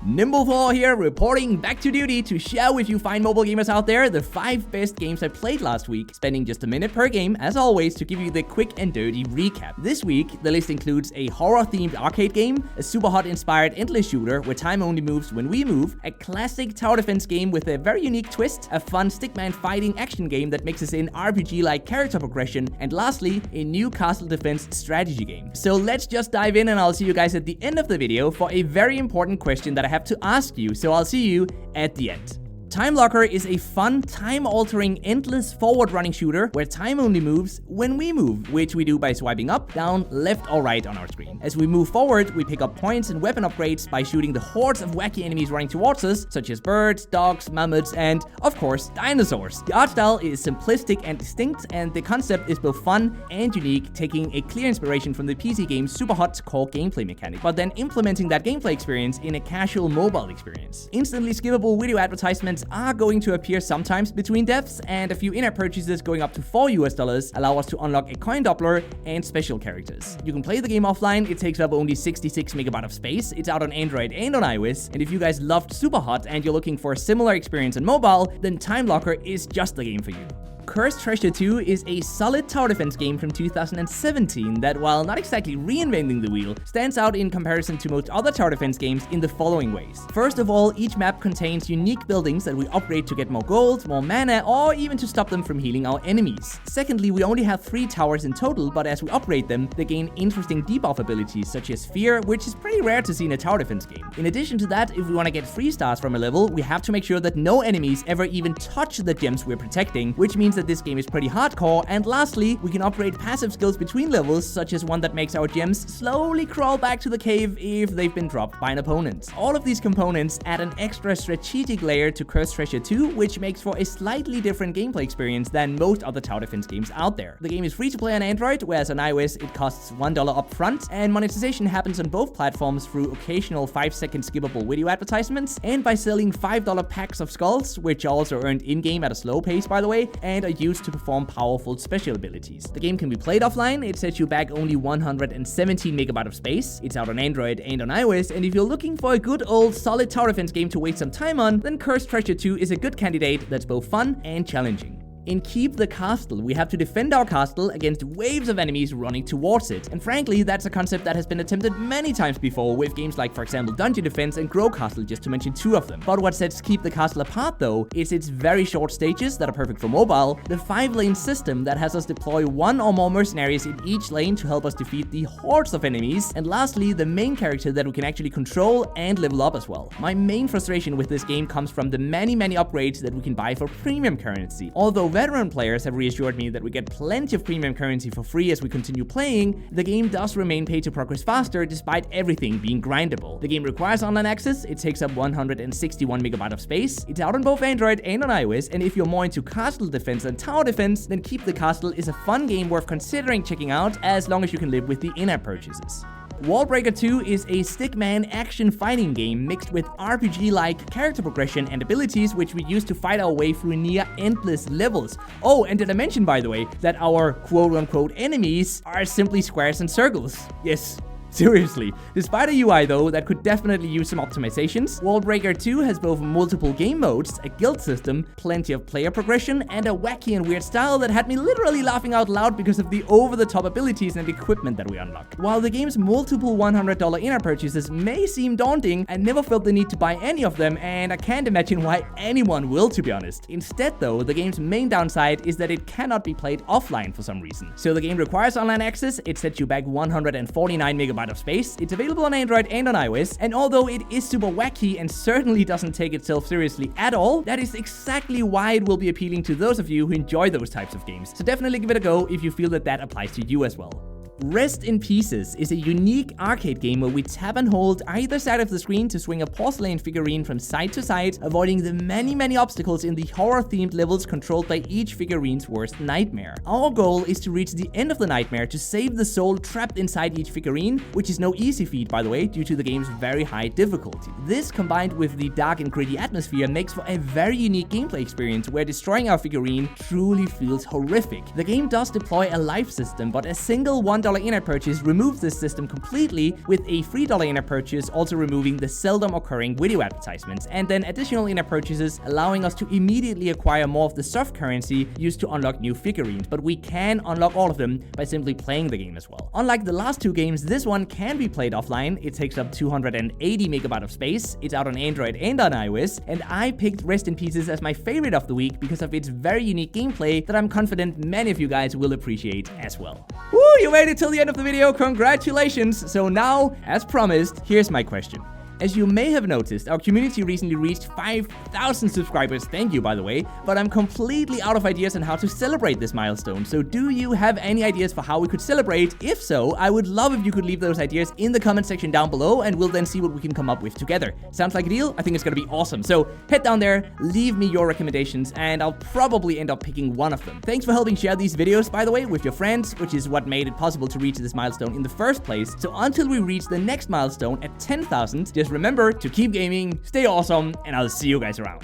NimbleThor here, reporting back to duty to share with you fine mobile gamers out there the 5 best games I played last week, spending just a minute per game, as always, to give you the quick and dirty recap. This week, the list includes a horror-themed arcade game, a superhot-inspired endless shooter where time only moves when we move, a classic tower defense game with a very unique twist, a fun stickman fighting action game that mixes in RPG-like character progression, and lastly, a new castle defense strategy game. So let's just dive in, and I'll see you guys at the end of the video for a very important question that I have to ask you, so I'll see you at the end. Time Locker is a fun, time-altering, endless forward-running shooter where time only moves when we move, which we do by swiping up, down, left, or right on our screen. As we move forward, we pick up points and weapon upgrades by shooting the hordes of wacky enemies running towards us, such as birds, dogs, mammoths, and, of course, dinosaurs. The art style is simplistic and distinct, and the concept is both fun and unique, taking a clear inspiration from the PC game Superhot's core gameplay mechanic, but then implementing that gameplay experience in a casual mobile experience. Instantly skippable video advertisements are going to appear sometimes between deaths, and a few in-app purchases going up to $4 allow us to unlock a coin doubler and special characters. You can play the game offline, it takes up only 66 MB of space, it's out on Android and on iOS, and if you guys loved Superhot and you're looking for a similar experience on mobile, then Time Locker is just the game for you. Cursed Treasure 2 is a solid tower defense game from 2017 that, while not exactly reinventing the wheel, stands out in comparison to most other tower defense games in the following ways. First of all, each map contains unique buildings that we upgrade to get more gold, more mana, or even to stop them from healing our enemies. Secondly, we only have 3 towers in total, but as we upgrade them, they gain interesting debuff abilities such as Fear, which is pretty rare to see in a tower defense game. In addition to that, if we want to get 3 stars from a level, we have to make sure that no enemies ever even touch the gems we're protecting, which means that this game is pretty hardcore. And lastly, we can upgrade passive skills between levels, such as one that makes our gems slowly crawl back to the cave if they've been dropped by an opponent. All of these components add an extra strategic layer to Cursed Treasure 2, which makes for a slightly different gameplay experience than most other tower defense games out there. The game is free to play on Android, whereas on iOS it costs $1 upfront, and monetization happens on both platforms through occasional 5-second skippable video advertisements, and by selling $5 packs of skulls, which are also earned in-game at a slow pace, by the way, and are used to perform powerful special abilities. The game can be played offline, it sets you back only 117 MB of space, it's out on Android and on iOS, and if you're looking for a good old solid tower defense game to waste some time on, then Cursed Treasure 2 is a good candidate that's both fun and challenging. In Keep the Castle, we have to defend our castle against waves of enemies running towards it. And frankly, that's a concept that has been attempted many times before with games like, for example, Dungeon Defense and Grow Castle, just to mention 2 of them. But what sets Keep the Castle apart, though, is its very short stages that are perfect for mobile, the 5-lane system that has us deploy 1 or more mercenaries in each lane to help us defeat the hordes of enemies, and lastly, the main character that we can actually control and level up as well. My main frustration with this game comes from the many upgrades that we can buy for premium currency. Although veteran players have reassured me that we get plenty of premium currency for free as we continue playing, the game does remain pay to progress faster despite everything being grindable. The game requires online access, it takes up 161 MB of space, it's out on both Android and on iOS, and if you're more into castle defense than tower defense, then Keep the Castle is a fun game worth considering checking out as long as you can live with the in-app purchases. Wallbreaker 2 is a stickman action fighting game mixed with RPG-like character progression and abilities which we use to fight our way through near endless levels. Oh, and did I mention, by the way, that our quote-unquote enemies are simply squares and circles? Yes. Seriously. Despite a UI though that could definitely use some optimizations, Wallbreaker 2 has both multiple game modes, a guild system, plenty of player progression, and a wacky and weird style that had me literally laughing out loud because of the over-the-top abilities and equipment that we unlock. While the game's multiple $100 in-app purchases may seem daunting, I never felt the need to buy any of them, and I can't imagine why anyone will, to be honest. Instead though, the game's main downside is that it cannot be played offline for some reason. So the game requires online access, it sets you back 149 MB of space, it's available on Android and on iOS, and although it is super wacky and certainly doesn't take itself seriously at all, that is exactly why it will be appealing to those of you who enjoy those types of games. So definitely give it a go if you feel that that applies to you as well. Rest in Pieces is a unique arcade game where we tap and hold either side of the screen to swing a porcelain figurine from side to side, avoiding the many obstacles in the horror-themed levels controlled by each figurine's worst nightmare. Our goal is to reach the end of the nightmare to save the soul trapped inside each figurine, which is no easy feat, by the way, due to the game's very high difficulty. This, combined with the dark and gritty atmosphere, makes for a very unique gameplay experience where destroying our figurine truly feels horrific. The game does deploy a life system, but a single $1 $5 in-app purchase removes this system completely, with a $3 in-app purchase also removing the seldom occurring video advertisements, and then additional in-app purchases allowing us to immediately acquire more of the soft currency used to unlock new figurines, but we can unlock all of them by simply playing the game as well. Unlike the last two games, this one can be played offline. It takes up 280 megabytes of space, it's out on Android and on iOS, and I picked Rest in Pieces as my favorite of the week because of its very unique gameplay that I'm confident many of you guys will appreciate as well. Woo, you made it till the end of the video, congratulations! So now, as promised, here's my question. As you may have noticed, our community recently reached 5,000 subscribers, thank you by the way, but I'm completely out of ideas on how to celebrate this milestone, so do you have any ideas for how we could celebrate? If so, I would love if you could leave those ideas in the comment section down below, and we'll then see what we can come up with together. Sounds like a deal? I think it's gonna be awesome, so head down there, leave me your recommendations, and I'll probably end up picking one of them. Thanks for helping share these videos, by the way, with your friends, which is what made it possible to reach this milestone in the first place, so until we reach the next milestone at 10,000, just remember to keep gaming, stay awesome, and I'll see you guys around.